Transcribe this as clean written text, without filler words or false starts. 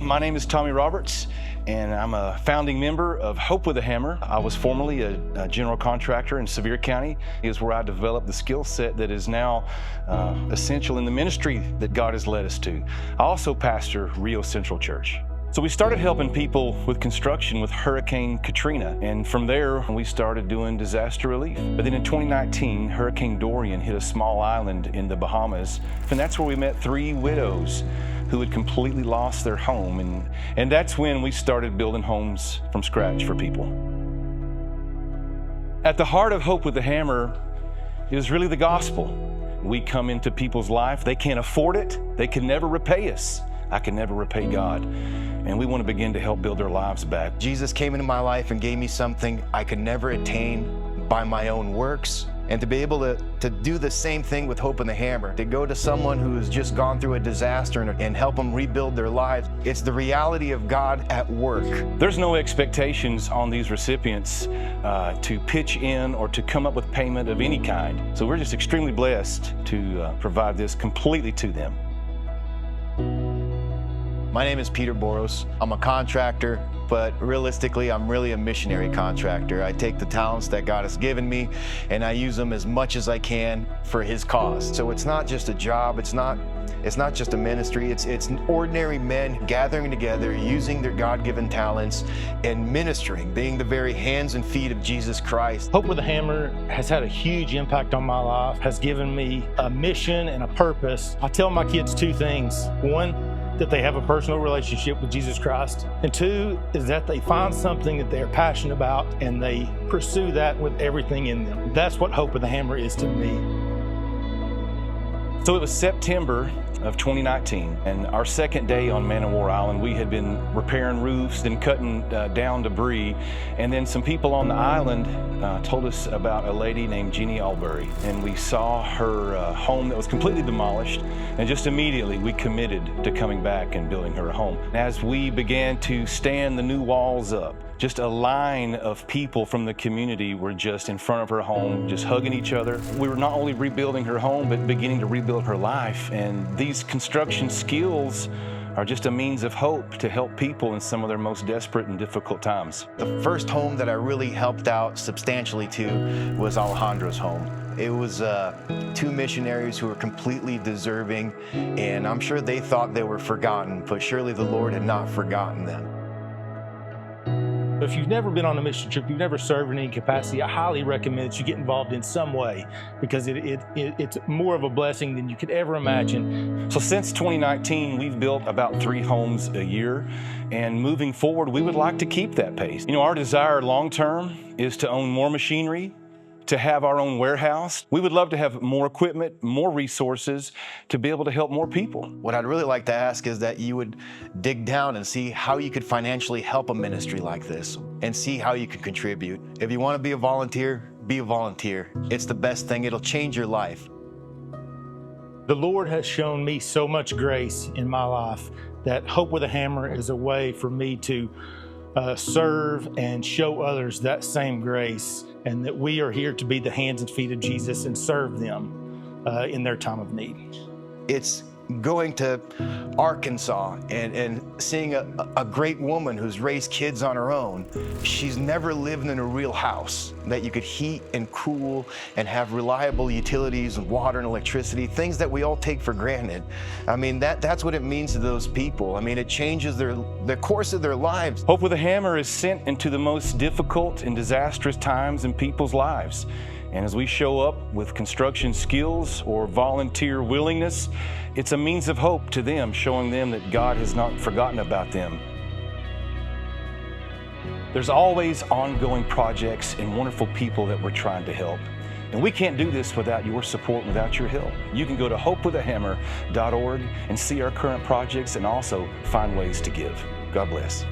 My name is Tommy Roberts, and I'm a founding member of Hope with a Hammer. I was formerly a general contractor in Sevier County. It is where I developed the skill set that is now essential in the ministry that God has led us to. I also pastor Rio Central Church. So we started helping people with construction with Hurricane Katrina, and from there we started doing disaster relief. But then in 2019, Hurricane Dorian hit a small island in the Bahamas, and that's where we met 3 widows who had completely lost their home, and that's when we started building homes from scratch for people. At the heart of Hope with the Hammer is really the gospel. We come into people's life, they can't afford it, they can never repay us. I can never repay God. And we want to begin to help build their lives back. Jesus came into my life and gave me something I could never attain by my own works. And to be able to do the same thing with Hope and the Hammer, to go to someone who has just gone through a disaster and help them rebuild their lives, it's the reality of God at work. There's no expectations on these recipients to pitch in or to come up with payment of any kind. So we're just extremely blessed to provide this completely to them. My name is Peter Boros. I'm a contractor, but realistically, I'm really a missionary contractor. I take the talents that God has given me and I use them as much as I can for His cause. So it's not just a job, it's not just a ministry, it's ordinary men gathering together, using their God-given talents and ministering, being the very hands and feet of Jesus Christ. Hope with a Hammer has had a huge impact on my life, has given me a mission and a purpose. I tell my kids 2 things. 1, that they have a personal relationship with Jesus Christ. And 2 is that they find something that they're passionate about and they pursue that with everything in them. That's what Hope with a Hammer is to me. So it was September of 2019, and our second day on Man o' War Island, we had been repairing roofs and cutting down debris, and then some people on the island told us about a lady named Jeannie Albury, and we saw her home that was completely demolished, and just immediately we committed to coming back and building her a home. As we began to stand the new walls up, just a line of people from the community were just in front of her home, just hugging each other. We were not only rebuilding her home, but beginning to rebuild her life. And these construction skills are just a means of hope to help people in some of their most desperate and difficult times. The first home that I really helped out substantially to was Alejandro's home. It was 2 missionaries who were completely deserving, and I'm sure they thought they were forgotten, but surely the Lord had not forgotten them. If you've never been on a mission trip, you've never served in any capacity, I highly recommend that you get involved in some way, because it's more of a blessing than you could ever imagine. So since 2019, we've built about 3 homes a year, and moving forward, we would like to keep that pace. You know, our desire long-term is to own more machinery, to have our own warehouse. We would love to have more equipment, more resources to be able to help more people. What I'd really like to ask is that you would dig down and see how you could financially help a ministry like this and see how you could contribute. If you want to be a volunteer, be a volunteer. It's the best thing. It'll change your life. The Lord has shown me so much grace in my life that Hope with a Hammer is a way for me to serve and show others that same grace, and that we are here to be the hands and feet of Jesus and serve them in their time of need. It's going to Arkansas and seeing a great woman who's raised kids on her own. She's never lived in a real house that you could heat and cool and have reliable utilities and water and electricity, things that we all take for granted. I mean, that's what it means to those people. I mean, it changes the course of their lives. Hope with a Hammer is sent into the most difficult and disastrous times in people's lives. And as we show up with construction skills or volunteer willingness, it's a means of hope to them, showing them that God has not forgotten about them. There's always ongoing projects and wonderful people that we're trying to help. And we can't do this without your support, without your help. You can go to hopewithahammer.org and see our current projects and also find ways to give. God bless.